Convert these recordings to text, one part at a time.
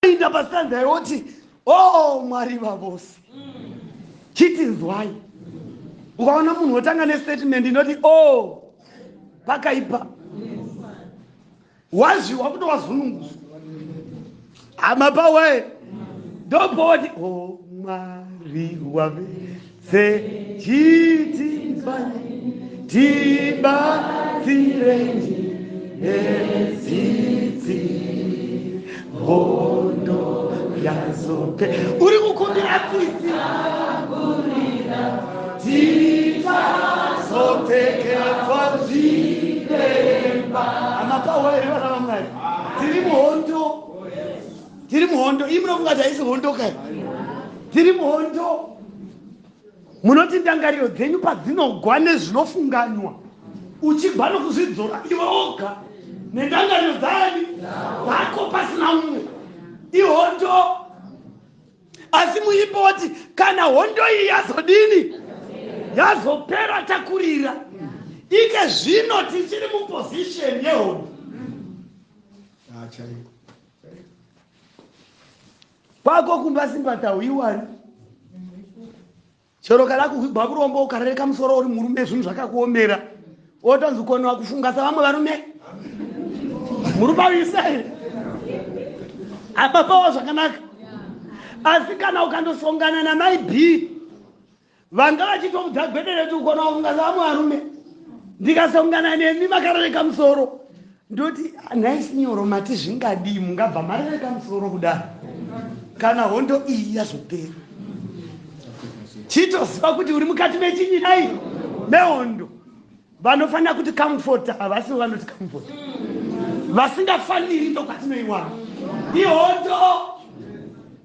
inda pastanza yoti oh Mwari vavosi chitinzwai. Ukaona munhu wotanga nestatement inoti oh pakaipa wazviwa kuti wazununguswa hama pawe ndopoti oh Mwari wavese chitinzwai tibatsireni ezidzi hondo yazope uri kukumbira tsitsi titazopfekedzwa zviremba amapawaere vana vamwari tiri muhondo ii munofunga kuti haisi hondo kai tiri muhondo. Munoti ndangariro dzenyu padzinogwa nezvinofunganywa uchigwa nokuzvidzora iwe oga nendangariro dzani dzako pasina mumwe ihondo. Asi muipoti kana hondo iyi yazodini yazopera takurira ike zvino tichiri mupozisheni yehondo. Kwako kumba simbatauiwani chero kana kuhwibva kurombo ukarereka musoro uri murume zvinhu zvakakuomera otanzi kuonwa kufunga savamwe varume muri pavisa here apa pawo zvakanaka. Asi kana ukandosongana namai B vanga vachitomudza gwedere kuti ukona kufunga savamwe varume ndikasongana nemi makarereka musoro ndoti naisi nyoro mati zvingadii mungabva marereka musoro kudaro kana hondo iyi yazopera. Chitoziva kuti uri mukati mechinyi dai mehondo. Vanofanira kuti comfort havasi vanoti comfort vasingafaniri ndokwatinoiwana ihondo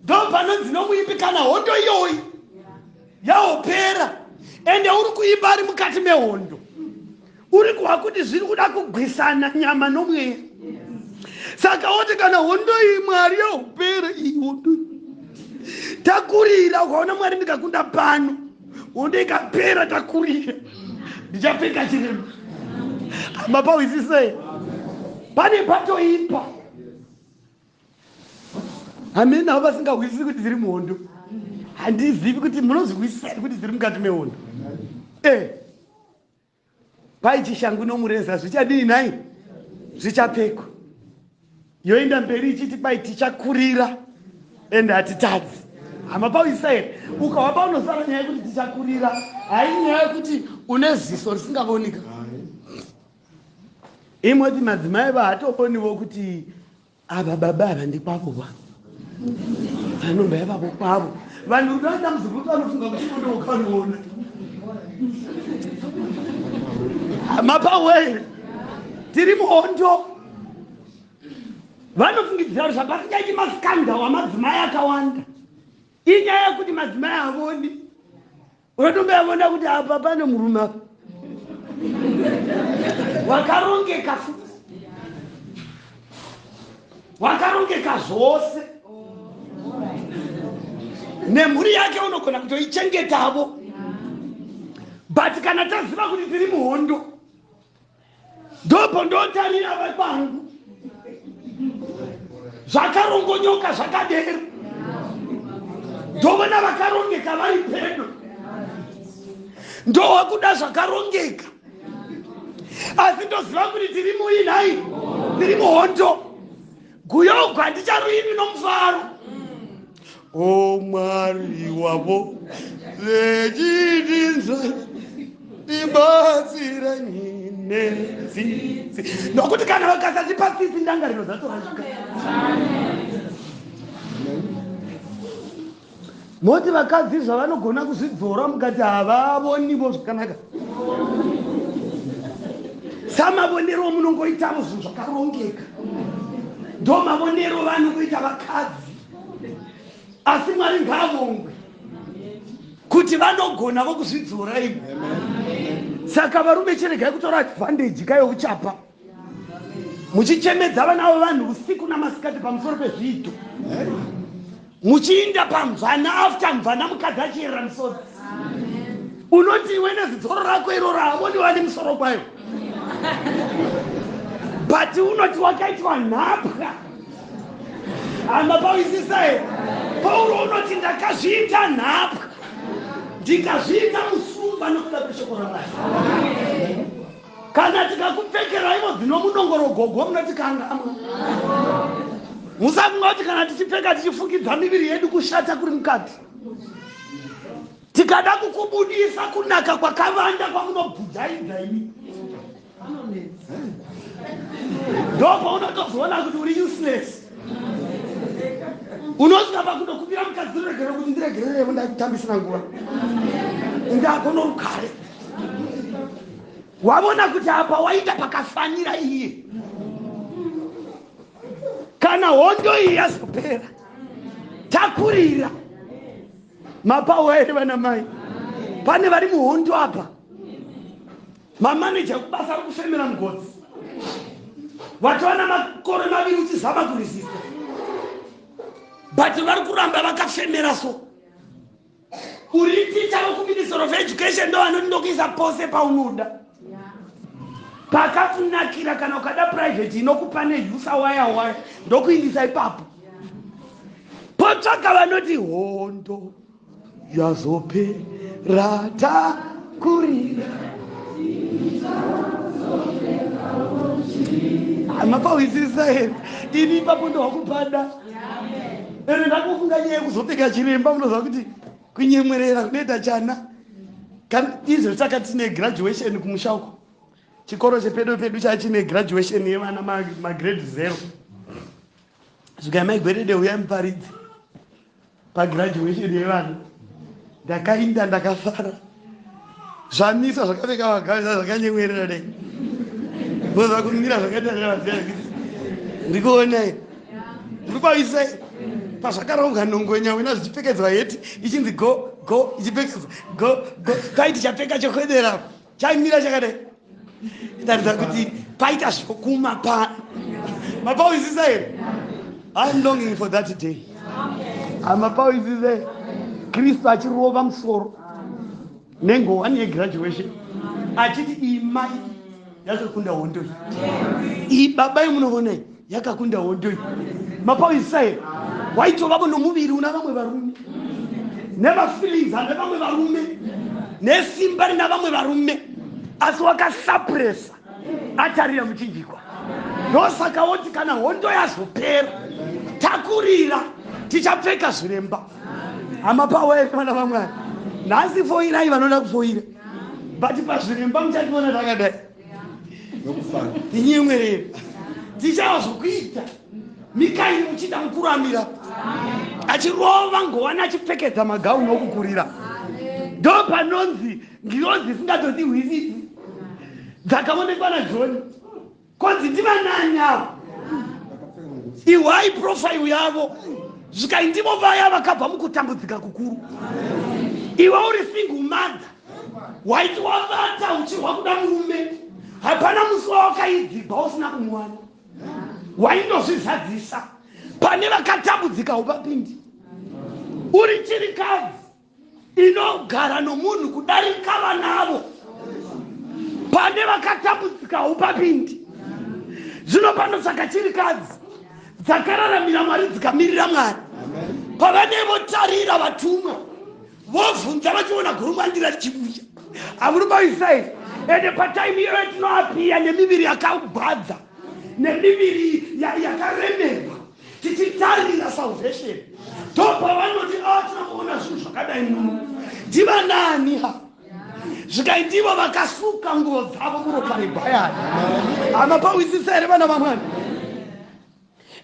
ndopanonzi nomuimbi kana hondo iyoyi yaopera ende uri kuimba ari mukati mehondo uri kuva kuti zviri kuda kugwisana nyama nomweya. Saka oti kana hondo iyi Mwari yaopera iyi hondo takurira ukaona Mwari ndikakunda pano hondo ikapera takurira ndichapfeka chiremba mapawisise pane patoipa hamene navo vasingahwisisi kuti dziri muhondo handizivi kuti munozwisisa kuti dziri mukati mehondo. Pai chishangu nomureza zvichadini nai zvichapfekwa yoenda mberi ichiti pai tichakurira ende hatitadzi hama pawisisa here ukawa paunosara nyaya yekuti tichakurira haini nyaya yekuti une ziso risingavonika. Imoti madzimai vahatoponiwo kuti ava baba ava ndikwavowa vanomba yavavo kwavo vanhu unoita muzukuru vanofunga kuti mondo ukanoona mapawe tiri muhondo. Vanofungidzira kuti zvapasingaiti maskanda wamadzimai akawanda inyaya yekuti madzimai havoni unotomba yavona kuti apa pane murume apa wakarongeka zvose nemhuri yake unogona kutoichengetavo. But kana taziva kuti tiri muhondo ndopo ndotarira vakwangu zvakarongonyoka zvakadero ndovona vakarongeka vari pedo ndowakuda zvakarongeka. Asi ndoziva kuti tiri muinai tiri muhondo guyogwa ndicharuimi nomufaro o Mwari wavo vechidinza tibatsira nyinetsitsi nokuti kana vakasatipa tsitsi ndangariro dzatorashika. Moti vakadzi zvavanogona kuzvidzora mukati havavonivo zvakanaka samavonero munongoitavo zvinhu zvakarongeka ndo mavonero vanongoita vakadzi. Asi Mwari ngaavongwe kuti vanogonavo kuzvidzora ivo. Saka varume chiregai kutora advantage kayouchapa muchichemedza vana vavanhu usiku namasikati pamusoro pezviito muchiinda pamvana after mvana mukadzi achiyerera misodzi unoti iwe nezidzoro rako iroro havoni vane musoro kwayo but unoti wakaitwa nhapwa Amapawisisa here. Paulo unoti ndakazviita nhapwa ndikazviita musumba nokuda kweshoko raMwari. Kana tikakupfekera ivo dzinomunongorogogo munoti kangamwa. Musafunga kuti kana tichipfeka tichifukidza miviri yedu kushata kuri mukati. Tikada kukubudisa kunaka kwakavanda kwamunobvudzaidza ini. Ndopa unotozoona kuti uri useless. Unosvika pakundokupira mukadzi regere kuti ndiregererevo ndakutambisira nguva. Ndakona rukare. Wabona kuti apa waita pakafanira iye. Kana hondo iyi yazopera takurira mapawo ere vana mai. Pane vari muhondo apa. Mamaneja kubasa rokufemera mugodzi. Watowana makore maviri uchizama kurisisa. But vari kuramba vakafemera so. Uri ticha wokuminister of education ndo vanondokuisa pose paunoda. Pakafunakira kana ukada private inokupa nejusa waya ndokuindisa ipapo. Potsvaka vanoti hondo yazopera takurira. Amapawisisa here. Ini ipapo ndo wakupada. Ere ndakufunga nyaya kuzopfeka chiremba munoziva kuti kunyemwerera kunoita chana. Izvo saka tine graduation kumusha uko. Chikoro chepedo pedu chachine graduation yevana magrade 0. Zvika maigwerede uya muparidzi pagraduation yevana. Ndakainda ndakafara. Zvamisa zvakapfeka vagavisa zvakanyemwerera dai. Boza kumira zvakaita zvakasiyana. Ndikuonai. Ndikupavisai. Pazvakarongwa nongwenya wena zvichipfekedzwa heti ichinzi go ichipfekedzwa go paiti chapfeka chokwedera chaimira chakadai. Ndaridza kuti paita zvokuma pa mapawisisa here. I'm longing for that day. Amapawisisa here. Kristu achirova musoro nengowani yegraduation achiti imai yakakunda hondo iyi baba munoona yakakunda hondo iyi. Mapawisisa here. Waitova nomuviri una vamwe varume nemafeelings ane vamwe varume nesimba rina vamwe varume asi wakasapresa atarira muchinjikwa. Ndosaka woti kana hondo yazopera takurira tichapfeka zviremba. Amapawe vana vaMwari. Nhasi foirai vanoda kufoira. But pazviremba muchationa takadai. Tinyemwerere. Tichazvokuita. Mikairi muchida mukuramira. Achirova ngowani achipfekedza magauni okukurira. Ndo panonzi ngirozi singatoti hwisisi. Dzakaonekwa naJoni. Konzi ndivananya. Iwai profile yavo. Zvikaindimo vaya vakabva mukutambudzika kukuru. Iwe uri single mother. Waiti wavata uchirwa kuda murume. Hapana musi wawakaidzigwa usina kumuwana. Waindozvizadzisa. Pane vakatambudzika upapindi. Uri chirikadzi inogara nomunhu kudarika vanavo. Pane vakatambudzika upapindi. Zvino panosaka chirikadzi dzakararamira Mwari dzikamirira Mwari. Pavanevotarira vatumwa vobvunza vachiona gurumwandira richibuya. Amurubaisa here. Ende patime iyo yatinoapia nemiviri yakagwadza nemiviri yakaremerwa tichitarira salvation. Ndopavanoti tinoona zvinhu zvakadai muno. Ndiva nani ha? Zvikaitiwa vakasuka nguo dzavo muropa reBhayani. Amapawisisa here vana vaMwari.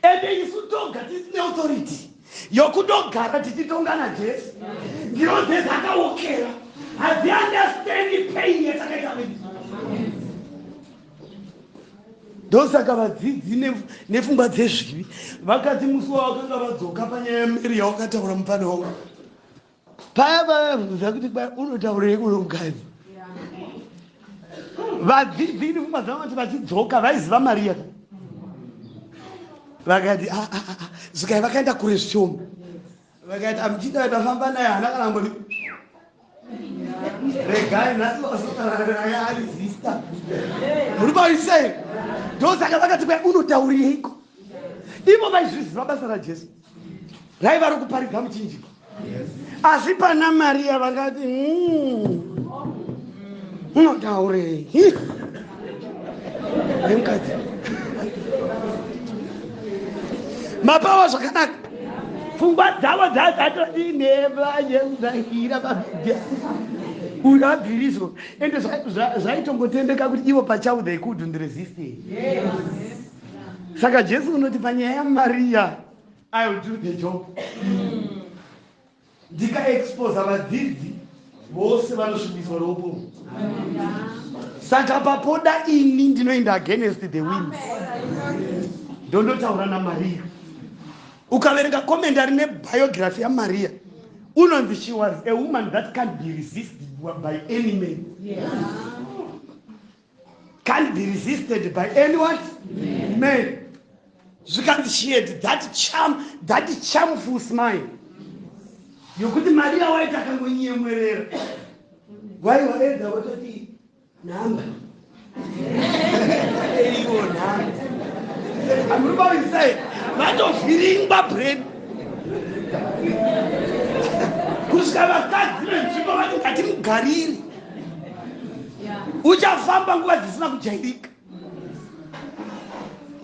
Ende isu toga tisine authority yokudogara tichitongana Jesu. Ndiro dzakaokera. Hazi understand pain yatakaita vedu. Ndosaka vadzidzi nepfungwa dzezvivi vakati musi wavakanga vadzoka panyaya yemeri yawakataura mupana wavo. Paya vavabvunza kuti unotaurei kuno mukadzi. Vadzidzi nepfungwa dzavo vati vachidzoka vaiziva Mariya. Vakati zvikai vakaenda kure zvishoma. Vakati amuchida tafamba naye hana kana ngoni. Regai nhasi wasokana naye ari zista. Muri paisei. Ndosaka vakati unotaurireiko? ivo vaizviziva basa rajesu raiva rokuparidza muchinjiko. Asi pana Maria vakati unotaurei emukadzi mapawa zvakanaka. Pfungwa dzavo dzakatoti nevajeudzaira pabhidha urabhirizo ende zvaitongotendeka kuti ivo pachavo they couldn't resist it. Saka Jesu unoti panyaya yaMaria I will do the job. Ndikaexposa vadzidzi vose vanosvibiswa roupomu. Saka papoda ini ndinoenda against the wind. Ndondotaura naMaria. Ukaverenga commentary nebiography yaMaria unonzi she was a woman that can't be resisted by any man. Can't be resisted by anyone? Man. She had that charmful smile. Yokuti Maria waita kangonyemwerera. Waiwaedza wototi namba. Eyo namba. Amurubavisa vatofhiringwa bread. Kusvika vakadzi venzvimbo vati ngatimugarire. Uchafamba nguva dzisina kujairika.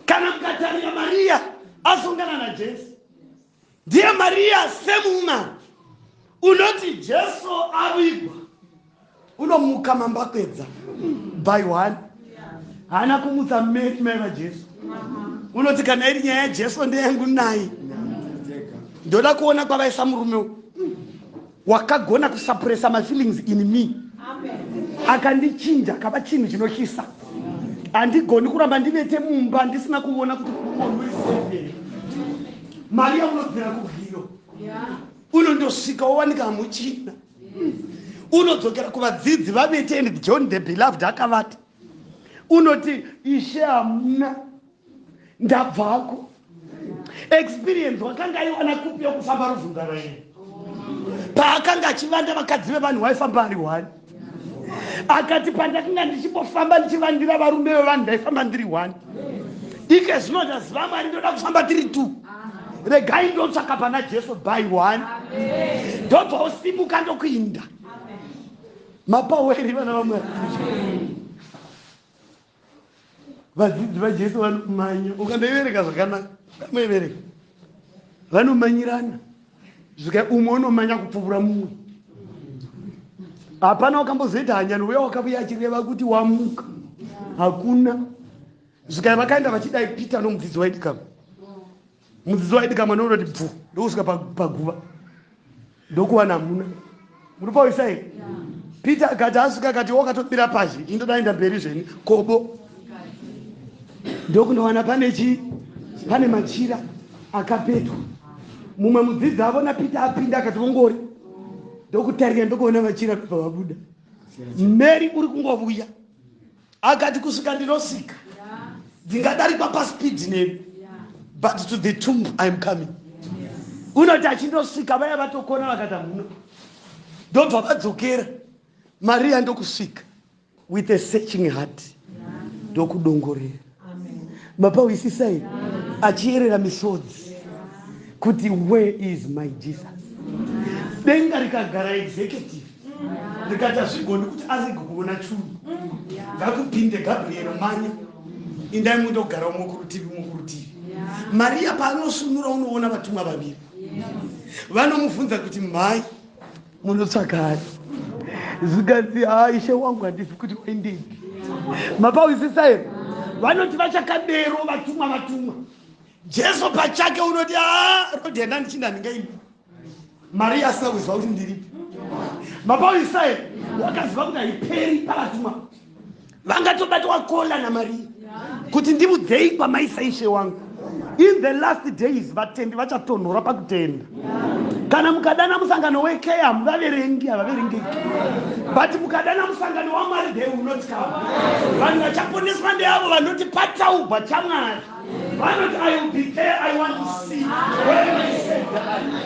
Kana mukatarira Maria asungana naJesu. Ndiye Maria same woman. Unoti Jesu avigwa. Unomuka mambakwedza by one. Hana kumutsa mmeri mai vaJesu. Unoti kana iri nyaya yaJesu ndeyangu naye. Ndoda kuona kwavaisa murume wakagona kusuppressa my feelings in me. Akandichinja kava chinhu chinoshisa. Andigoni kuramba ndivete mumba ndisina kuona kuti munhu uri. Maria unobvira kugiro. Unondosvika wowanika muchina. Unodzokera kuvadzidzi vavete and John the beloved akavati. Unoti ishe hamuna ndabvako. Experience wakanga iwana kupi yokufamba ruvhunga raye. Paakanga achivanda vakadzi vevanhu vaifamba ari one. Akati pandakanga ndichibofamba ndichivandira varume vevanhu ndaifamba ndiri one. Ike zvino ndaziva Mwari ndoda kufamba tiri two. Regai ndotsvaka pana Jesu by one. Ndobva usimuka ndokuinda. Mapaweri vana vaMwari. Vadzidzi vaJesu vanomanya. Ukandoivereka zvakanaka. Kamuivereka. Vanomanyirana. Zvika umwe unomanya kupfuura mumwe. Hapana wakambozoita hanya nouya wakavuya achireva kuti wamuka. Hakuna. Zvika vakaenda vachidai Peter nomudzidzi waidikama. Mudzidzi waidikama ndounoti bvu ndokusvika paguva. Ndokuwana hamuna. Muri pauyisa here? Peter akati asvika akati wakatobira pazhi indodaenda mberi zveni kobo. Ndokunowana pane machira akapetwa. Mumwe mudzidzi avona Peter apinda akati vongori. Ndokutarika ndokuona machira kubva vabuda. Mary uri kungovuya. Akati kusvika ndinosvika. Ndingadarikwa paspeed nemi. But to the tomb I am coming. Unoti achindosvika vaya vatokona vakati hamuna. Ndobva vadzokera. Maria ndokusvika with a searching heart. Ndokudongorera. Mapawisisa here achierera misodzi kuti where is my Jesus. Denga rikagara executive rikati hazvigoni kuti azigona chungu. Ngakupinde Gabriel manya indai mundogara umwe kurutivi. Maria paanosunura unoona vatumwa vaviri. Vanomubvunza kuti mai munotsvakari. Zvikadzi ishe wangu handisi kuti waendei. Mapawisisa here vanoti vachakadero vatumwa. Jesu pachake unoti rodi yenda ndichinda ndingaimba. Maria asina kuziva kuti ndiripo. Mapawisisa here wakaziva kuti haiperi pavatumwa. Vangatobatwa kola naMaria kuti ndimudzei kwamaisa ishe wangu. In the last days vatendi vachatonhora pakutenda. Kana mukadana musangano wekeya hamuvaverengi havaverengeki. But mukadana musangano waMwari they will not come. Vanhu vachaponeswa ndeavo vanoti pataugwa chaMwari. Vanoti I will be there, I want to see where my Savior is.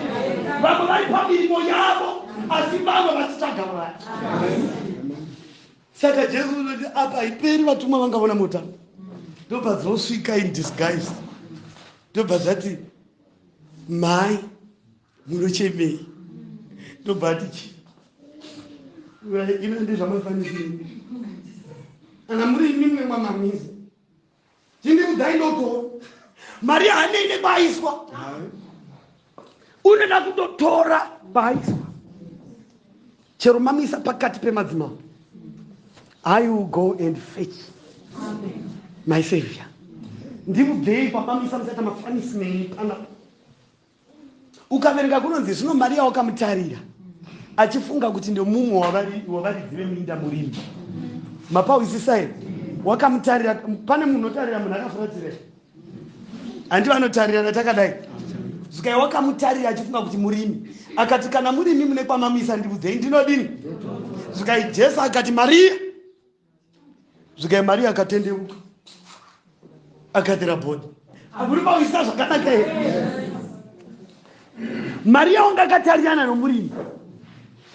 Vamwe vari pamirimo yavo asi vamwe vachitsvaga Mwari. Saka Jesu unoti apa haiperi vatumwa vangavona mutambo. Ndobva dzosvika in disguise. ndobva zvati mai munochemei ndobva ati ino ndezvamafanisiri kana muri imwe mwamamizi chindikudai ndotora mari haneine kwaiswa unoda kundotora kwaiswa chero mamisa pakati pemadzimambo I will go and fetch my savior. Ndibudhei papamisa musata mafanisi neipana. Ukaverenga kunonzi zvino Maria wakamutarira achifunga kuti ndio mumwe wavaridzire minda murimi. Mapawisisa here wakamutarira pane munhu unotarira munhu akafuratira. Handi vanotarira natakadai. Zvikai wakamutarira achifunga kuti murimi. Akati kana murimi mune kwamamisa ndibudhei ndinodini. Zvikai Jesu akati Maria. Zvikai Maria akatendeuka. Akatira bodi. Aburi pawisisa zvakanaka here. Maria wanga akatarirana nomurimi.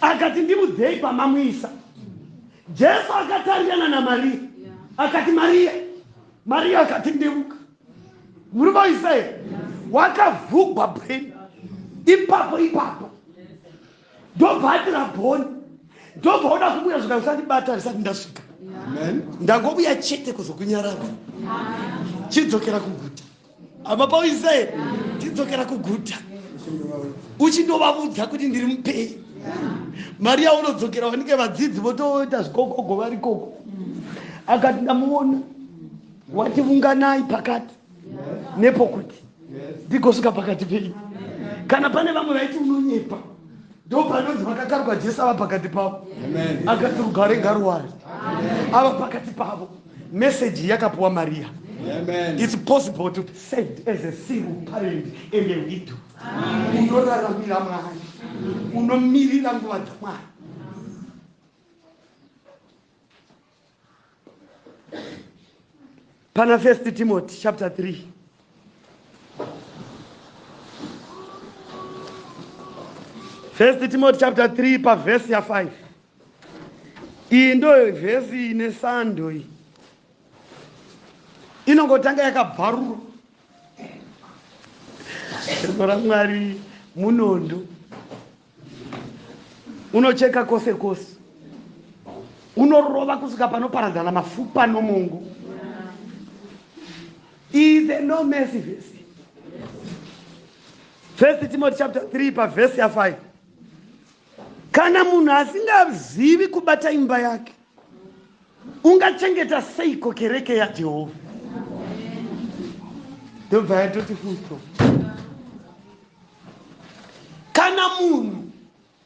Akati ndibudhei pamamwisa. Jesu akatarirana naMaria. Akati Maria. Maria akatendeuka. Muri pawisisa here. Wakavhugwa brain. Ipapo. Ndobhatira boni. Ndobva kubuya zvika usandibata risati ndasvika. Amen. Ndangobuya chete kuzokunyarara. Chidzokera kuguta. Amapawisisa here. Chidzokera kuguta. Uchindovabudza kuti ndiri mupei. Maria unodzokera vanenge vadzidzi votoita zvikokogo vari koko. Akati ndamuona watiunganai pakati nepokuti ndigosvika pakati penyu. Kana pane vamwe vaiti unonyepa ndopanonzi vakakarwa Jesu ava pakati pavo. Akati rugare ngaruwari ava pakati pavo. Meseji yakapuwa Maria. Amen. It's possible to be saved as a single parent and a widow. Unoraramira Mwari, unomirira nguva dzaMwari. Pana 1 Timothy chapter 3. First Timothy chapter 3 pa verse ya 5. Iyi ndo verse ine sando iyi. Inongotanga yakabharura. Shoko raMwari munondo. Unocheka kose kose. Unorova kusvika panoparadzana mafupa nomongo. Is a no mercy verse. 1 Timothy chapter 3 pa verse ya 5. Kana munhu asingazivi kubata imba yake, ungachengeta seiko kereke yaJehovha? Ndobva yatoti fusto. Kana munhu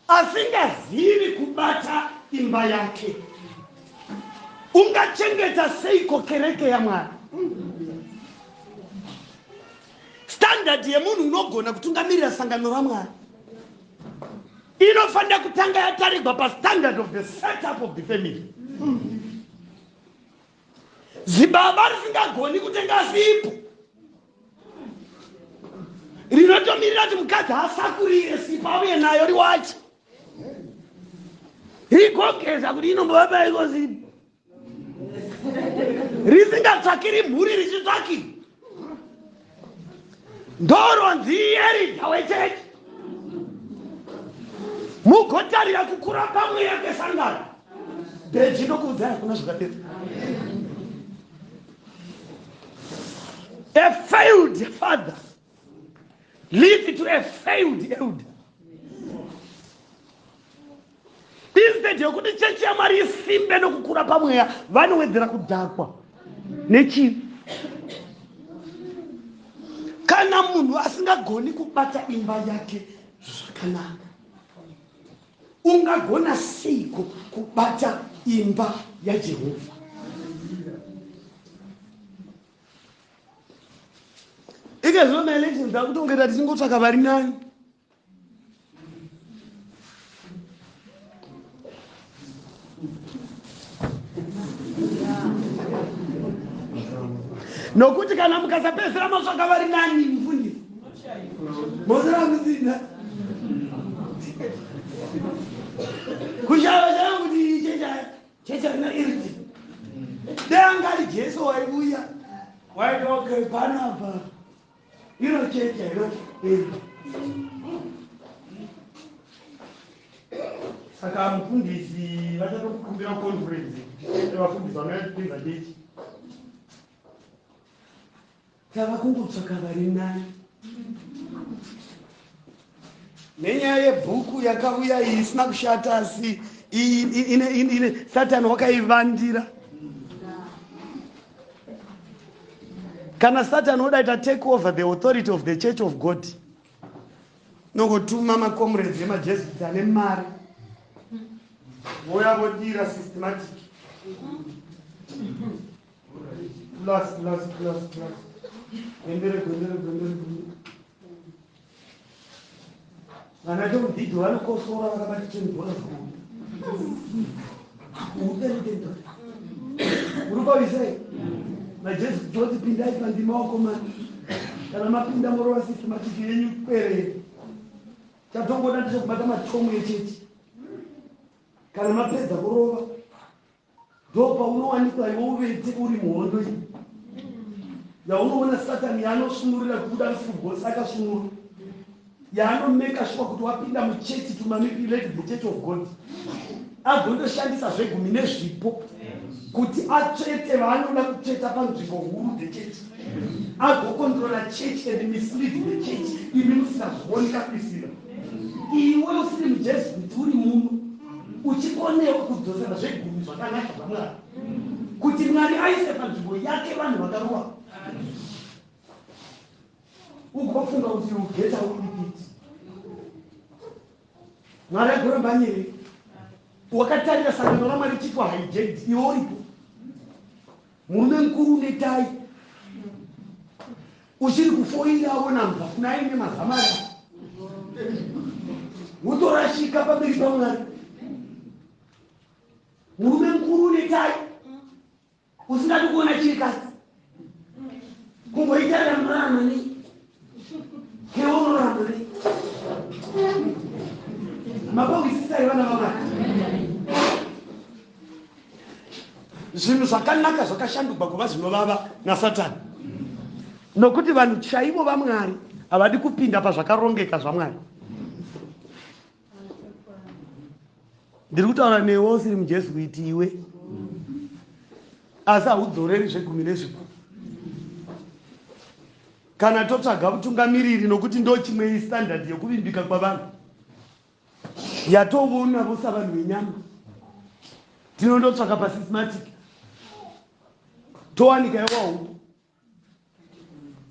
asingazivi kubata imba yake, ungachengeta seiko kereke yaMwari? Standard yemunhu unogona kutungamirira sangano raMwari inofanira kutanga yatarirwa pa standard of the setup of the family. Zibaba risingagoni kutenga sipo rinotomirira kuti mukadzi asakurire sipo auye nayo riwache rigogeza kuti inombovapa iko sipo risingatsvakiri mhuri richitsvakira ndoronzi yerija wechechi mugotarira kukura pamwe yake sangano beji nokuudzai kuna zvakadero. A failed father leads to a failed elder. Instead yokuti chechi yaMwari isimbe nokukura pamweya vanowedzera kudhakwa nechivi. Kana munhu asingagoni kubata imba yake zvakanaka, ungagona seiko kubata imba yaJehovha? Ike zvona elections akuti ungeta tisingotsvaka vari nani. Nokuti kana mukasapedzera matsvaka vari nani mufundisi mozera muzina kushava chana kuti checha rina iriti deangari Jesu waiuya waiti okay panapa inochecha inochecha. Saka mufundisi vachatokumbira conference vafundisi vanopinza chechi tava kungotsvaka vari nani nenyaya yebhuku yakauya iyi isina kushata asi ine satani wakaivandira. Kana satani odaita take over the authority of the church of God, nongotuma macomrades emajesuit ane mari voya vodira systematic plus gwendere vana tomudzidzo vanokosora vakabati chemubhora uri kwavisai majesuit oti pindai pandimaoko mani kana mapinda morova systematic yenyu kuperere chatongoda ndechekubata matomu echechi kana mapedza kurova ndo paunowanikwa iwe uvete uri muhondo iyi yaunoona satani yaanosunurira kubuda mufugotsi akasunura yaanomeka shuwa kuti wapinda muchechi to manipulate the church of God agondoshandisa zvegumi nezvipo kuti atsvete vaanoda kutsveta panzvimbo huru dzechechi agokontrola church and mislead the church imi musingazvioni kapisira iwe usiri mujesuit uri muno uchikonewa kudzosera zvegumi zvakanaka zvamwari kuti mwari aise panzvimbo yake vanhu vakarowa ugofunga kuti ugeta uripiti mwari agoramba nyeri wakatarira sangano ramwari chipo hijacked iwe uripo murume mukuru unetai uchiri kufoira awonamba kuna aine mazamara wotorashika pamberi pamwari murume mukuru unetai usingati kuona chiri kasi kungoitarira muramani keunoramani mabongisisai vana vamwari zvinhu zvakanaka zvakashanduka kuva zvinovava nasatani nokuti vanhu chaivo vamwari havadi kupinda pazvakarongeka zvamwari. Ndiri kutaura newe usiri mujesuit iwe asi haudzoreri zvegumi nezvipo kana totsvaga utungamiriri nokuti ndo chimwe standard yekuvimbika kwavanhu yatoona vosa vanhu venyama tinondotsvaka pasystematic towanika yawaupo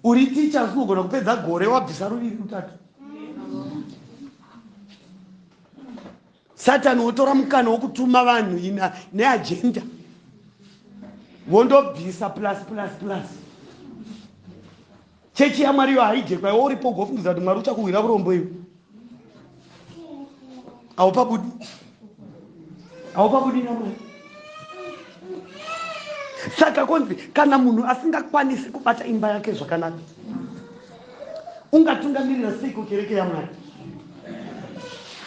uri ticha sinogona kupedza gore wabvisa ruviri rutatu. Satani wotora mukana wokutuma vanhu neagenda wondobvisa plus chechi yamwariyo haijekwa iwe uripo gofungiza kuti mwari uchakuhwira urombo iwe haupabudi namwari. Saka konzi kana munhu asingakwanisi kubata imba yake zvakanaka ungatungamirira seiko kereke yamwari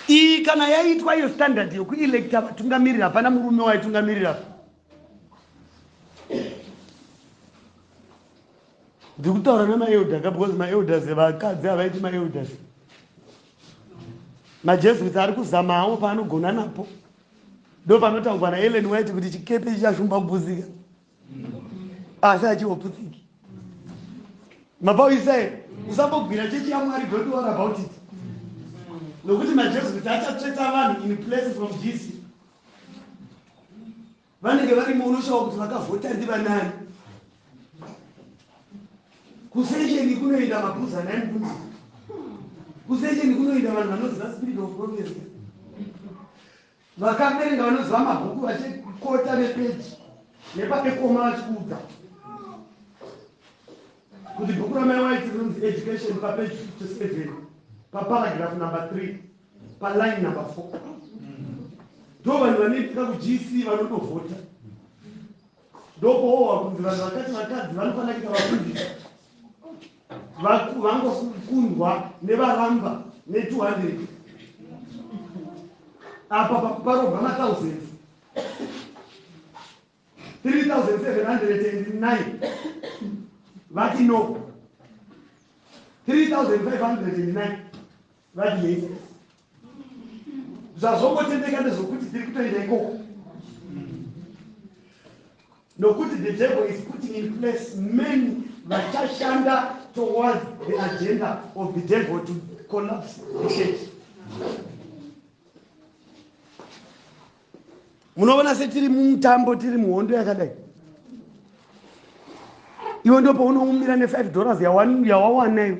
iyi kana yaitwa iyo standard yokuelekta vatungamirira hapana murume waitungamirira. Ndiri kutaura namaelders because maelders vakadzi havaiti maelders majesuits ari kuzamawo paanogona napo ndo panotaurwa naEllen White kuti chikepe chichashumbambuzika asi hachihoputsiki. Mapauisa here usambogwira chechi yamwari don't worry about it nokuti majesuits achatsveta vanhu in place from GC vanenge varimo unoshawa kuti vakavhota ndivanani. Kusesheni kunoenda mabhuza 9 kuti kusesheni kunoenda vanhu vanoziva spirit of prophecy vakaverenga vanoziva mabhuku vachikota nepeji nepapekoma vachikuudza kuti bhuku ramaiwaiti rinonzi education papeji 57 paparagraph number 3 paline number 4 ndo vanhu vanoitika kuGC vanondovhota ndokuowa kunzi vanhu vakati vakadzi vanofanira kuita vafundisi vangokundwa nevaramba ne200 apa parobva ma1000 3709 vati no 3,509 vati yes zvazvongotendeka nezvokuti tiri kutoenda ikoko nokuti the devil is putting in place many vachashanda towards the agenda of the devil to collapse the church. Munoona setiri mumutambo tiri muhondo yakadai iwe ndo paunoumira $5 yawawanayo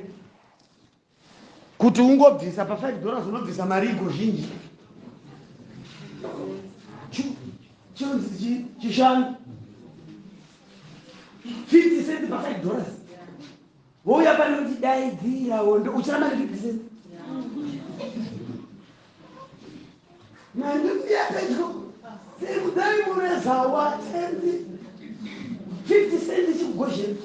kuti ungobvisa pa$5 unobvisa mari igozhinji chinonzi chishanu 50 cents pa$5 vouya pane kuti daidzira hondo uchiramba ne50 cents nandiuya pedyo sekudai murezawa 50 cents chikugozheni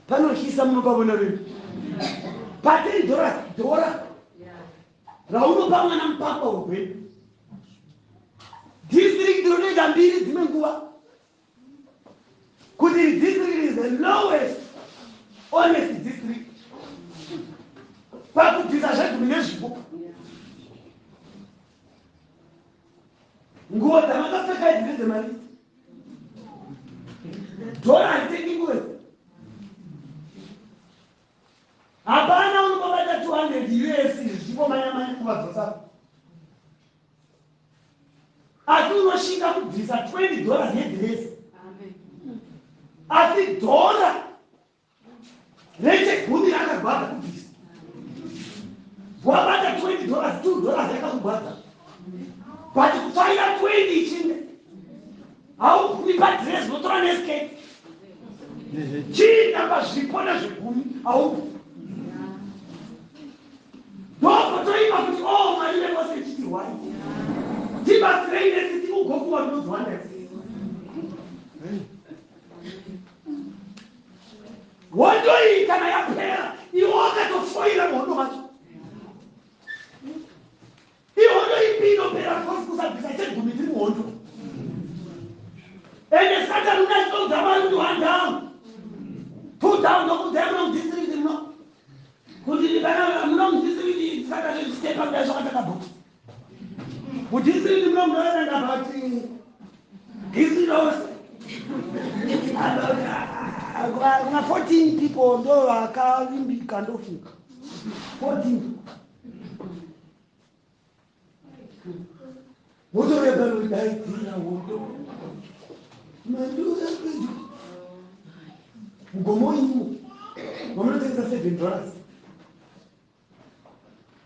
panotyisa munopavona renu pa$10 raunopa mwana mupapa urwenu district rinoita mbiri dzimwe nguva kuti district is the lowest honest district pakubvisa zvegumi nezvipo nguo dzamakapfeka idzi ndedzemari dhora haritengi nguo hapana unobabata 200 US zvichipomanyamanya nguva dzosapo asi unosvika kubvisa $20 yedhiresi asi dhora rechegumi rakagwadza kubvisa wabata $20 $2 yakakugwadza but kufaira 20 ichinde haugumi padhiresi notora nesketi chiita pazvipo nezvegumi haugumi ndokotoima kuti mwari vekose chitirwai tibasireine titi ugokuwa ndozwana hondo iyi kana yapera iwo wakatofoira muhondo macho ihondo ipi inopera kosi kusabvisa chegumi tiri muhondo ende satani unachitodzama kuti 1 down 2 down nokudzaimuna mudistrict muno kuti kana muno mudistrict satani stepa kudai zvakatakabhuki mudistrict muno munoenda bati district kuna 14 people ndo vakavimbika ndofika 14 motorebalodaidzira hondo manduza kwedu mugomoimu vamunotengesa $7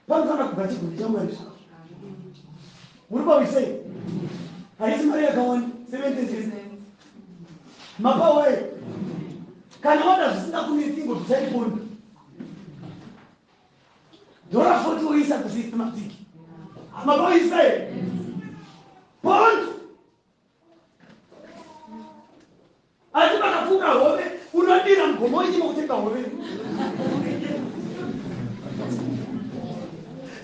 panofana kubva chigumi chamwari muri pawisei haisi mari yakawanda 70 mapawe kana wada zvisina kunetsingo zvisaiponda dhora 40 woisa kusystematic mapawisei ponto asi pakafunga hove unodira mugomo ichima kutenga hove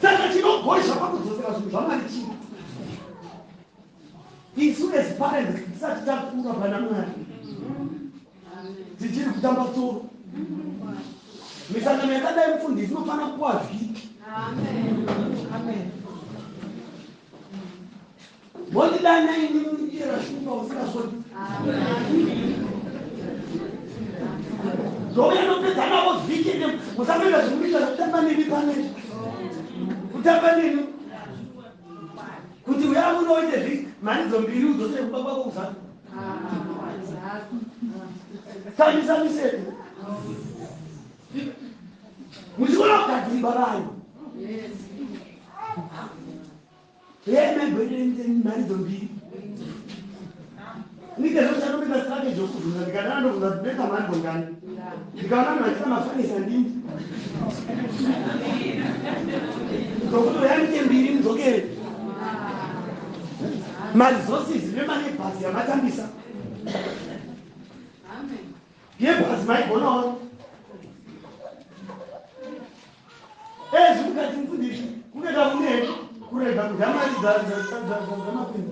saka chinogosha pakudzosera zvinhu zvamari chii isu as parents tisati takura pana mwari tichiri kutamba tsoro misangano yakadai mufundisi inofana kuwa vhiki mondidanainimuyera shumba usikazoti zouya nopedza navo vhiki musamboita zvikuita zvekutamba nemi panei kutamba nemi kuti uya munoite vhiki manidzo mbiri udzosere kuba kwako kuzatu samisamisei muchikona kugadziriba vanhu yemegwedenimaridzo mbiri ndikezvochanobeka sirake zvokudhuna ndikadana ndobvunza kubeka mari ngani ndikaona vanhu vachina mafanisa ndini zokuti uyamike mbiri mudzokere mari dzose zvinemane bhasi yamatambisa yebhasi maigonawo ezvimukati mufundisi kuneda kunei kurega kudya mari dzamapindu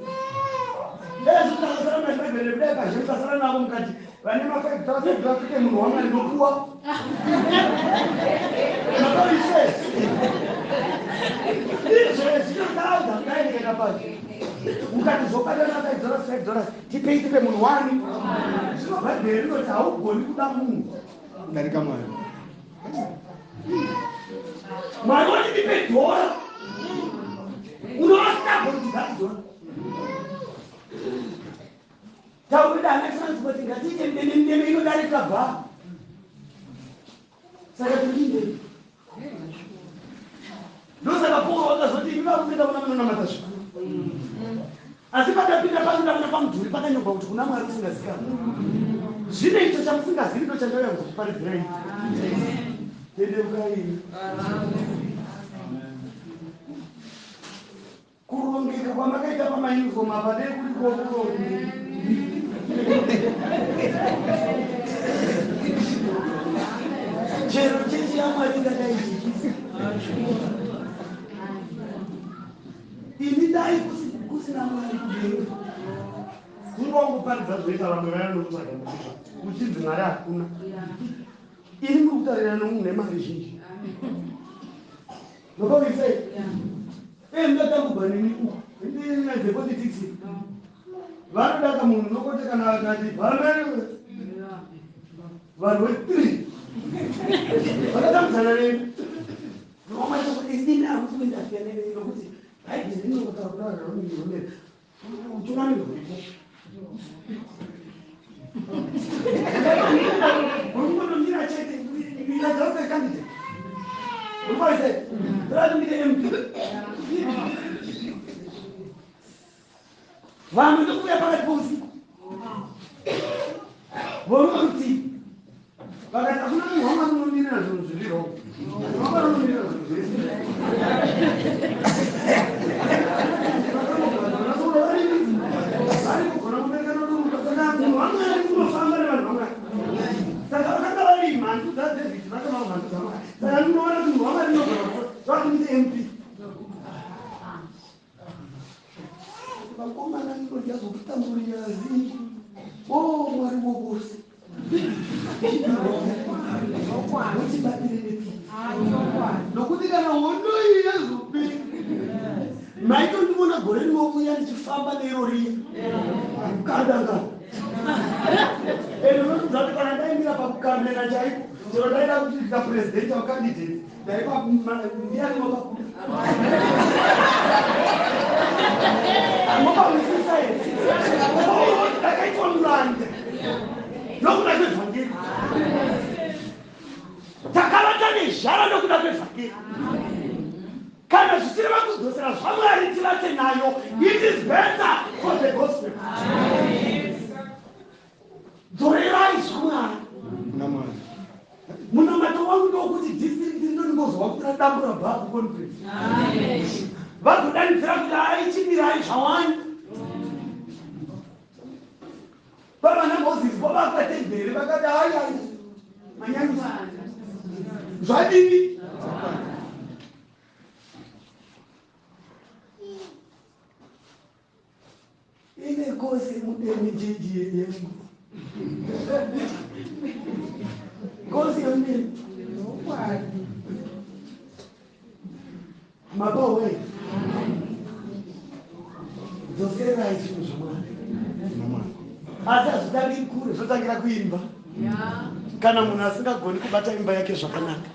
kana munhu asingagoni kubata imba yake zvakanaka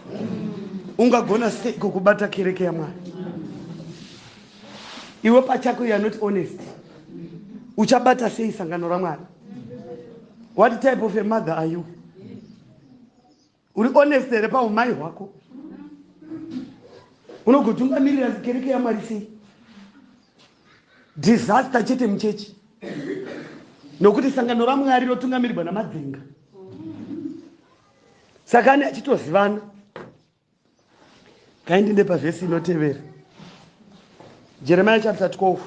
ungagona seiko kubata kereke yaMwari? Iwe pachako you are not honest. Uchabata sei sangano raMwari? What type of a mother are you? Uri honest here paumai hwako? Unogotungamirira kereke yaMwari sei? Disaster chete muchechi. Nokuti sangano raMwari rotungamirirwa namadzinga. Saka ani achitozivana. Kaindinde pavhesi inotevera. Jeremiah chapter 12.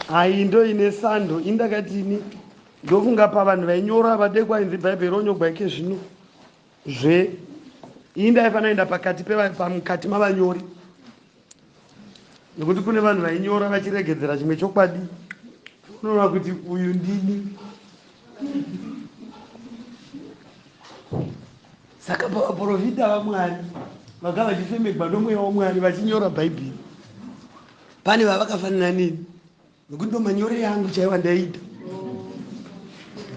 Ai ndo ine sando indakatini ndofunga pavanhu vainyora vadekwa inzi bhaibheri onyogwa ike zvino indaifana enda pakati pamukati mavanyori Nekuti kune vanhu vainyora vachiregedzera chimwe chokwadi, unoona kuti uyu ndini. Saka vaprofita vaMwari vakava vachifemegwa nomweya waMwari vachinyora Bhaibheri, pane vavakafanana nini, nekuti ndo manyore yangu chaiwa ndaita.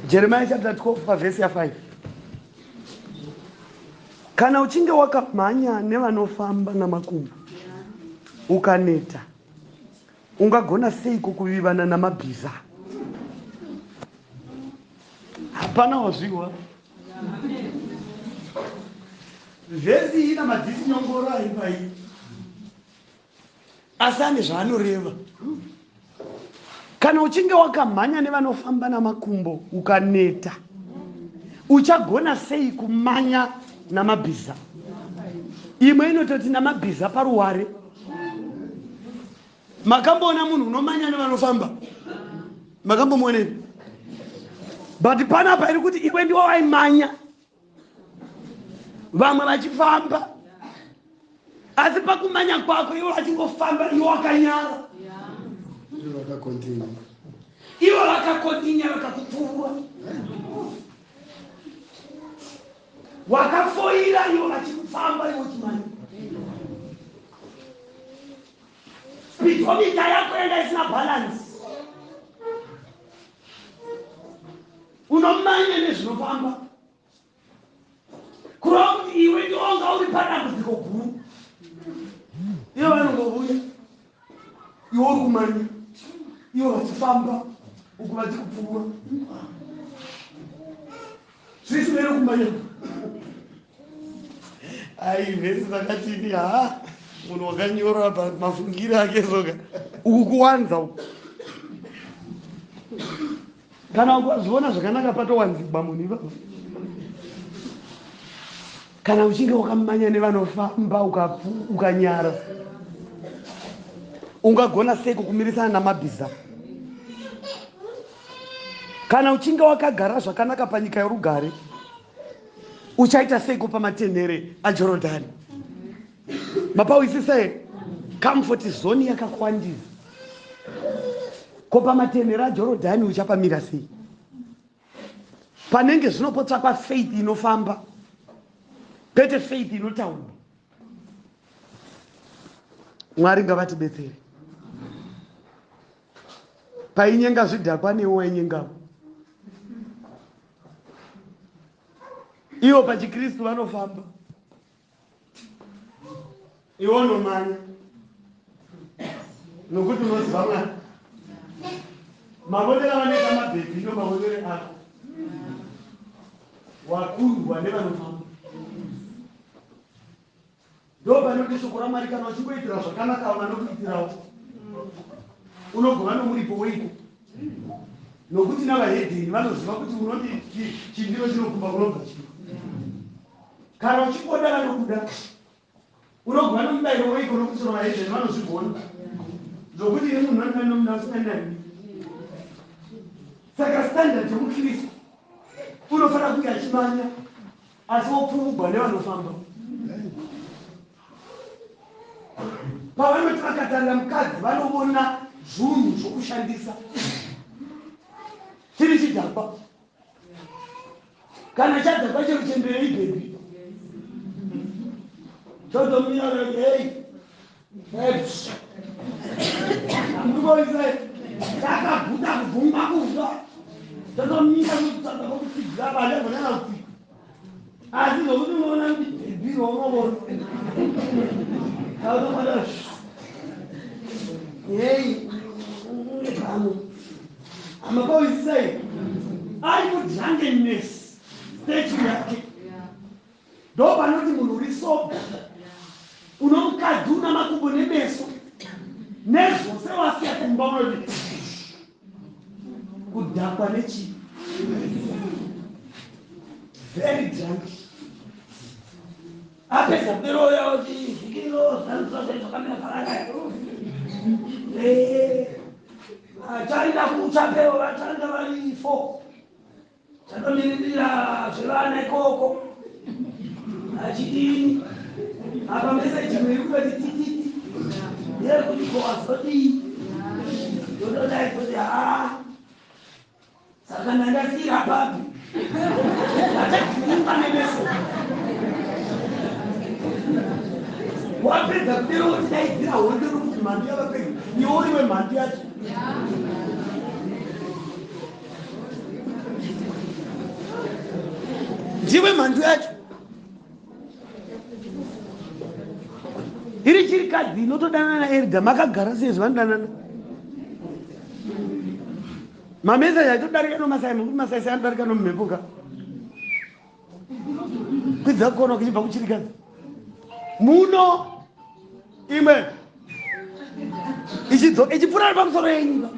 Jeremiah chapter 12 pavhesi ya5. Kana uchinge wakamhanya nevanofamba namakumbo ukaneta, ungagona seiko kuvivana namabhiza? Hapana wazviwa. Vhesi iyi ina madzisi nyongoro ari pai, asi ane zvaanoreva. Kana uchinge wakamhanya nevanofamba namakumbo ukaneta, uchagona sei kumanya namabhiza? Imwe inototi namabhiza paruware. Makamboona munhu unomanya nevanofamba? Makambomuoneni? But panapa iri kuti iwe ndiwo waimanya, vamwe vachifamba, asi pakumanya kwako iwo vachingofamba, iwo wakanyara. Iwo vakakontinya vakakupfuura, wakafoira iwo vachifamba, iwo chimanya. Speedometer yako yanga isina balance. Unomanya nezvinofamba, kurova kuti iwe ndionga uri padambudziko guru. Ivo vanongovuya, iwo uri kumanya, iwo vachifamba uku vachikupfuura. Zvisi vere kumanya. Vhesi vakatini, munhu wakanyora mafungiro ake zoga uku kuwanza uku. Kana ukazviona zvakanaka patowanzigwa munhu ivavo. Kana uchinge wakamanya nevanofamba ukanyara, ungagona seiko kumirisana namabhiza? Kana uchinge wakagara zvakanaka panyika yorugare, uchaita seiko pamatenhere aJorodhani? Mapawisisa here? Comfort zone yakakwandisa. Ko pamatenhere aJorodhani uchapamira sei? Panenge zvinopotsvakwa faith inofamba, kwete faith inotaura. Mwari ngavatibetsere. Painyenga zvidhakwa newo wainyengawo. Iwo pachiKristu vanofamba, iwo nomanya, nokuti unoziva Mwari. Mabondera vaneka mabhebhi ndo mabondere ako. Wakurwa nevanofamba. Ndo panoti shoko raMwari kana uchingoitira zvakanaka vanokuitirawo, unogova nomuripo weiko. Nokuti navahedheni vanoziva kuti unoti chindiro chinokumba kunobva chino. Kana uchingoda vanokuda, unogova nomubayiro weiko, nokuti vahedheni vanozvigona. Zvokuti iri munhu anofanira nomunhu asinganani. Saka standard yomuKristu unofanira kunge achimanya, asi wopfumugwa nevanofamba. Pavanoti vakatarira mukadzi vanoona zvinhu zvokushandisa, chiri chidhakwa. Kana chadhakwa chero chembere ibhebhi, chotomira ndikoisa chakaguta kubvumba kufa, chotomira kutsvaga kokutsidzira vana vanana kuti asi zvokuti unoona kuti bhebhi rounobona kautomada pano amapoisisai ari kudrangeness stage yake. Ndo panoti munhu uri soba, uno mukadzi una makumbo nemeso nezvose wasiya kumba, unoti kudhakwa nechi very drunk. Apedza kuberoya kuti zvikiro zvakamira pakanaka, achaenda kuchapeo vatanga vari 4 chatomirira zvevana ikoko achidini apa meseji mwiri kutoti tititi yekuti kwazodi yododai kuti saka ndandasira papi atakuipanemeso wapedza kudero kuti daidzira hondo rokuti mhandu yavapedza niworiwe mhandu yacho ndiwe mhandu yacho iri chirikadzi inotodanana erga makagara sezvo vanodanana mameseji aitodarika nomasaimon kuti masaisai anodarika nomumhepoka kwidza kuona kuchibva kuchirikadzi muno imwe ichipfuura pamusoro yenyika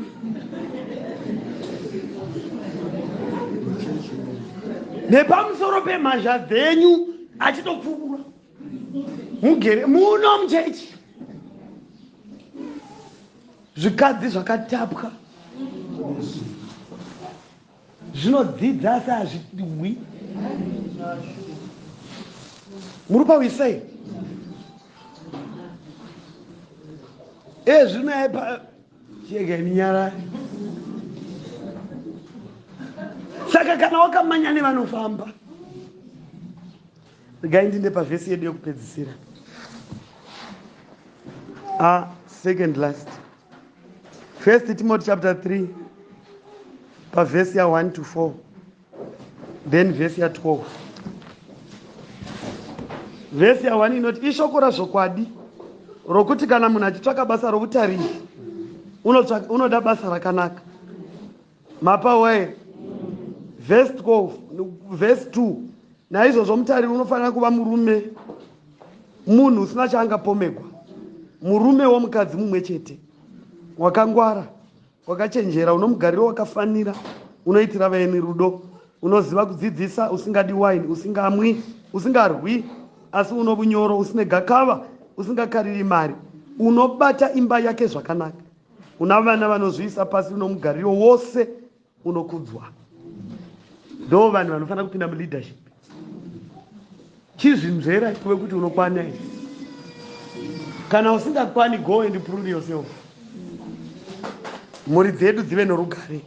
nepamusoro pemhazha dzenyu achitopfuura mugere muno muchechi zvikadzi zvakatapwa zvinodzidza asi hazvidwi muri pawisei ezvinaipa chegeni nyara saka kana wakamanya nevanofamba regai ndinde pavhesi yedu yokupedzisira second last 1 Timothy chapter 3 pavhesi ya 1 to 4 then vhesi ya 12 vhesi ya 1 inoti ishoko razvokwadi rokuti kana munhu achitsvaka basa rokutariri unoda basa rakanaka mapawe vhesi 12 vhesi 2 naizvozvo mutariri unofanira kuva murume munhu usina chaangapomegwa murume womukadzi mumwe chete wakangwara wakachenjera uno mugariro wakafanira unoitira vaeni rudo unoziva kudzidzisa usingadi waini usingamwi usingarwi asi uno bunyoro usine gakava usingakariri mari unobata imba yake zvakanaka una vana vanozviisa pasi uno mugariro wose unokudzwa ndo vanhu vanofanira kupinda muleadership chizvinzvera iwe kuti unokwana here kana usingakwani go and prove yourself mhuri dzedu dzive norugare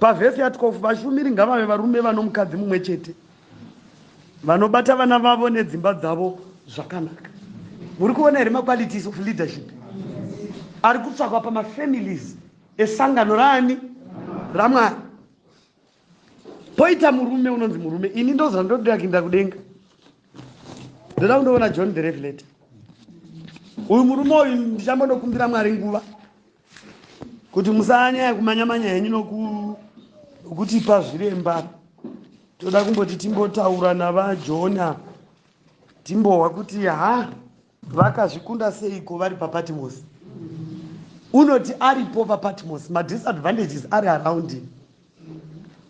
pavhesi ya 12 vashumiri ngavave varume vano mukadzi mumwe chete vanobata vana vavo nedzimba dzavo zvakanaka muri kuona here maqualities of leadership ari kutsvakwa pamafamilies esangano raani ramwari poita murume unonzi murume ini ndozvandoda kuinda kudenga ndoda kundoona John the Revelator uyu murume uyu ndichambonokumbira mwari nguva kuti musanyanya kumanyamanya henyu nokutipa zviremba toda kumboti timbotaura navaJona timbohwa kuti vakazvikunda seiko vari paPatmos unoti aripo paPatmos madisadvantages ari around him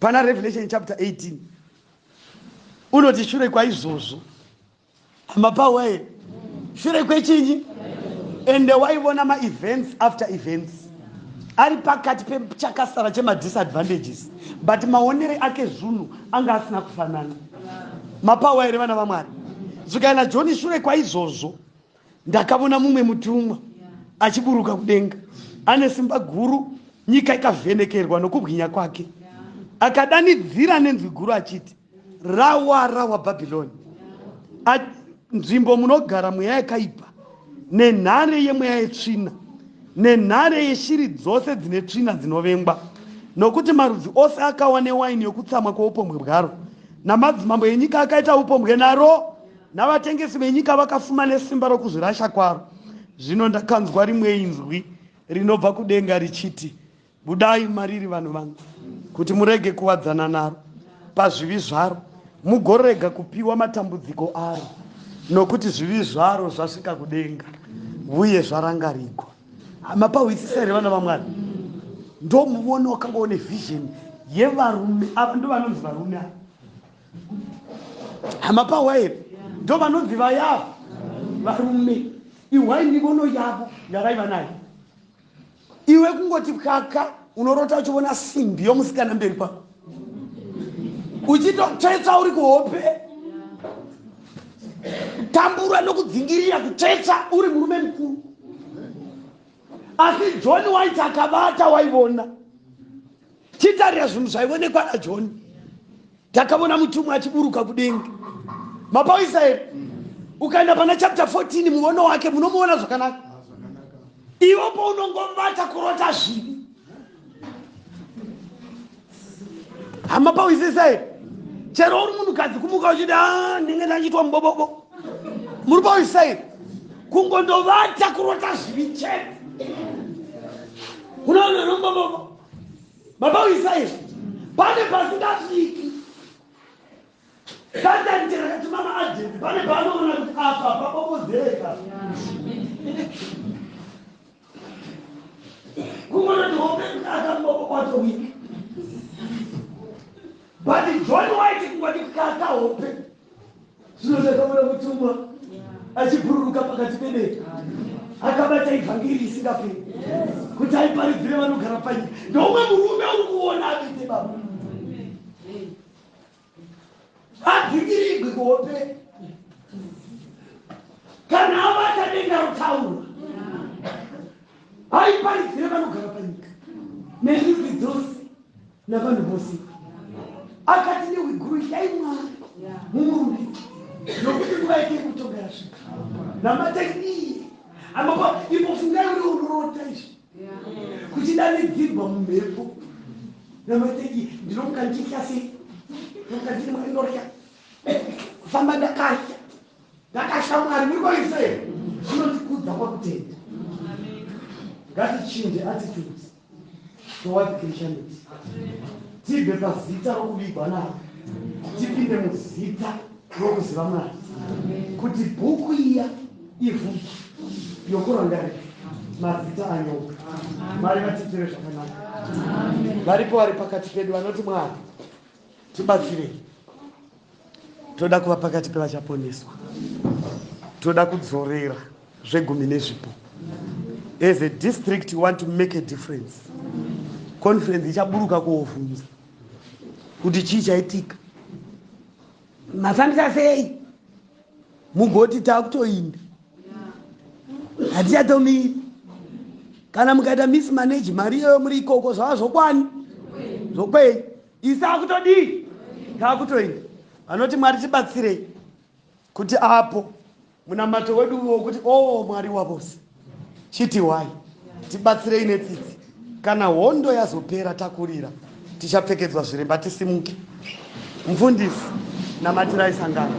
pana Revelation chapter 18 unoti shure kwaizvozvo mapawe shure kwechinyi ende waivona maevents after events ari pakati pechakasara chemadisadvantages but maonere ake zvinhu anga asina kufanana mapawa here vana vamwari zvikaina John shure kwaizvozvo ndakaona mumwe mutumwa achiburuka kudenga ane simba guru nyika ikavhenekerwa nokubwinya kwake akadanidzira nenzwi guru achiti rawa rawa Bhabhironi nzvimbo munogara mweya yakaipa nenhare yemweya yetsvina nenhare yeshiri dzose dzine tsvina dzinovengwa nokuti marudzi ose akawa newaini yokutsamwa kwoupombwe bwaro namadzimambo enyika akaita upombwe naro navatengesi venyika vakafuma nesimba rokuzvirasha kwaro zvino ndakanzwa rimwe inzwi rinobva kudenga richiti budai mariri vanhu vangu kuti murege kuwadzana naro pazvivi zvaro mugorega kupiwa matambudziko aro nokuti zvivi zvaro zvasvika kudenga uye zvarangarigwa mapawisisa here vana vamwari ndo muone wakanga une vision yevarume ava ndo vanonzi varume hamapawa here ndo vanonzi vayava varume iwai mivono yavo yakaiva nayo iwe kungoti kaka unorota uchiona simbi yomusikana mberi kwako uchitotsetsa uri kuhope tambura nokudzingirira kutsetsa uri murume mukuru asi John White akavata waivona chitarira zvinhu zvaionekwa naJohn. Takavona mutumwa achiburuka kudenga. Mapaisa here ukaenda pana chapter 14 muono wake munomuona zvakanaka. Iwopo unongomata kurota zvivi. Hamapawisisa here chero uri munhukadzi kumuka uchiti ndinge ndachitwa mubobobo. Muri pawisisa here kungondovata kurota zvivi chete. Unaona nombobobo. Mapawisisa here pane pasingasviki. Kanda njira kati mama agent pane panoona kuti apa papopozeka. Kumona hope akambobo kwato wiki. But John White kungoti kaka hope. Zvinotaka mwana mutumwa achibururuka pakati pedeka. Akabata ivhangeri isingaperi. Kuti aiparidzire vanogara panyika. Ndomwe murume uri kuona apite baba. Adzivirigwe kuhope kana avata denga rutaura aiparidzire vanogara panyika nezvivi dzose navanhu vose. Akati nehwiguru ishai Mwari mumurume nokuti nguva yake kutonga yasvika namatekniye amapa imbofungai uri unorota izvi kuti danidzirwa mumhepo namateki ndinomuka ndichitya sei nokandiri mwaindorya kufamba ndakasha Mwari muri kwaisa here zvinotikudza kwakutenda. Ngatichinje attitudes towards Christianity. Tibve pazita rokuvigwa naro tipinde muzita rokuziva Mwari kuti bhuku iya ivhuki yokurangarika mazita anyoka. Mwari vatitire zvakanaka. Varipo vari pakati pedu vanoti Mwari tibatsirei. Toda kuva pakati pevachaponeswa. Toda kudzorera zvegumi nezvipo. As a district you want to make a difference. Conference ichaburuka kuovhunza kuti chii chaitika. Mafambisa sei? Mugoti takutoinda. Hatichatomiri. Kana mukaita mismanage mari iyoyo muri ikoko zvava zvokwani. Zvokwei. Isa kutodii. Takutoinda. Vanoti Mwari tibatsirei kuti apo munamato wedu wokuti Mwari wavose chiti wai tibatsirei netsitsi. Kana hondo yazopera takurira tichapfekedzwa zviremba tisimuke. Mufundisi namatirai sangano.